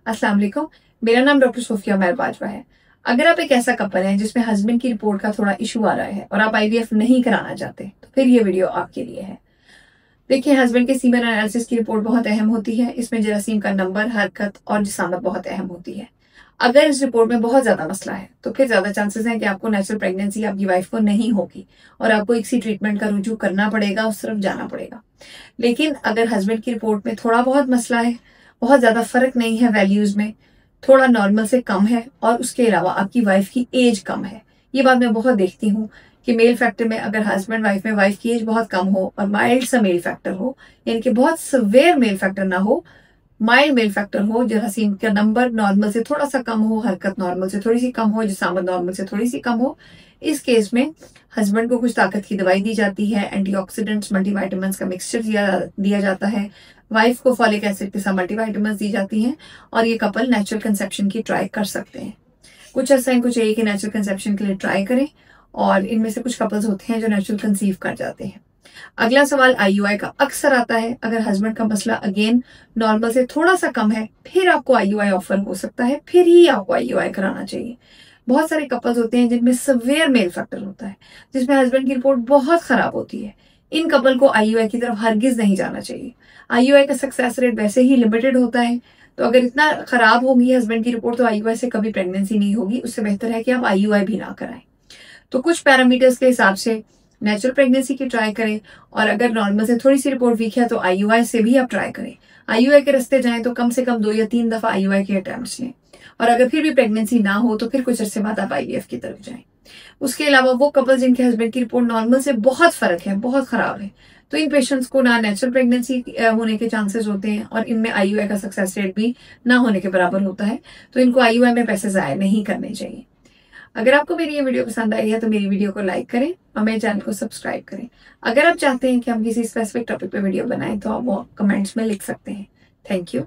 अस्सलाम वालेकुम। मेरा नाम डॉक्टर सोफिया महर बाजवा है। अगर आप एक ऐसा कपल है जिसमें हस्बैंड की रिपोर्ट का थोड़ा इशू आ रहा है और आप आईवीएफ नहीं कराना चाहते, तो फिर ये वीडियो आपके लिए है। देखिए, हस्बैंड के सीमेन एनालिसिस की रिपोर्ट बहुत अहम होती है। इसमें जरासीम का नंबर, हरकत और जिसामत बहुत अहम होती है। अगर इस रिपोर्ट में बहुत ज्यादा मसला है तो फिर ज्यादा चांसेस हैं कि आपको नेचुरल प्रेगनेंसी आपकी वाइफ को नहीं होगी और आपको इसी ट्रीटमेंट का रुजू करना पड़ेगा, उस तरफ जाना पड़ेगा। लेकिन अगर हस्बैंड की रिपोर्ट में थोड़ा बहुत मसला है, बहुत ज्यादा फर्क नहीं है वैल्यूज में, थोड़ा नॉर्मल से कम है और उसके अलावा आपकी वाइफ की एज कम है। ये बात मैं बहुत देखती हूँ कि मेल फैक्टर में अगर हस्बैंड वाइफ में वाइफ की एज बहुत कम हो और माइल्ड सा मेल फैक्टर हो, यानी कि बहुत सवेयर मेल फैक्टर ना हो, माइल्ड मेल फैक्टर हो, जरासीम का नंबर नॉर्मल से थोड़ा सा कम हो, हरकत नॉर्मल से थोड़ी सी कम हो, जिसामत नॉर्मल से थोड़ी सी कम हो, इस केस में हस्बैंड को कुछ ताकत की दवाई दी जाती है, एंटीऑक्सीडेंट्स मल्टीविटामिन्स का मिक्सचर दिया जाता है, वाइफ को फॉलिक एसिड के साथ मल्टीविटामिन्स दी जाती हैं और ये कपल नेचुरल कंसेप्शन की ट्राई कर सकते हैं। कुछ अर्सा इनको चाहिए कि नेचुरल कंसेप्शन के लिए ट्राई करें और इनमें से कुछ कपल्स होते हैं जो नेचुरल कंसीव कर जाते हैं। अगला सवाल आईयूआई का अक्सर आता है। अगर हस्बैंड का मसला अगेन नॉर्मल से थोड़ा सा कम है, फिर आपको आईयूआई ऑफर हो सकता है, फिर ही आपको आईयूआई कराना चाहिए। बहुत सारे कपल्स होते हैं जिनमें सवेयर मेल फैक्टर होता है, जिसमें हस्बैंड की रिपोर्ट बहुत खराब होती है। इन कपल को आईयूआई की तरफ हरगिज नहीं जाना चाहिए। आईयूआई का सक्सेस रेट वैसे ही लिमिटेड होता है, तो अगर इतना खराब होगी हस्बैंड की रिपोर्ट तो आईयूआई से कभी प्रेगनेंसी नहीं होगी। उससे बेहतर है कि आप आईयूआई भी ना कराएं। तो कुछ पैरामीटर्स के हिसाब से नेचुरल प्रेगनेंसी की ट्राई करें और अगर नॉर्मल से थोड़ी सी रिपोर्ट वीक है तो आईयूआई से भी आप ट्राई करें। आईयूआई के रास्ते जाएं तो कम से कम 2 या 3 दफा आईयूआई के अटेम्प्ट्स लें और अगर फिर भी प्रेगनेंसी ना हो तो फिर कुछ अरसे बाद आप आईवीएफ की तरफ जाएं। उसके अलावा वो कपल जिनके हस्बैंड की रिपोर्ट नॉर्मल से बहुत फर्क है, बहुत खराब है, तो इन पेशेंट्स को ना नेचुरल प्रेगनेंसी होने के चांसेस होते हैं और इनमें आईयूआई का सक्सेस रेट भी ना होने के बराबर होता है, तो इनको आईयूआई में पैसे जाया नहीं करने चाहिए। अगर आपको मेरी ये वीडियो पसंद आई है तो मेरी वीडियो को लाइक करें और मेरे चैनल को सब्सक्राइब करें। अगर आप चाहते हैं कि हम किसी स्पेसिफिक टॉपिक पे वीडियो बनाएं तो आप वो कमेंट्स में लिख सकते हैं। Thank you.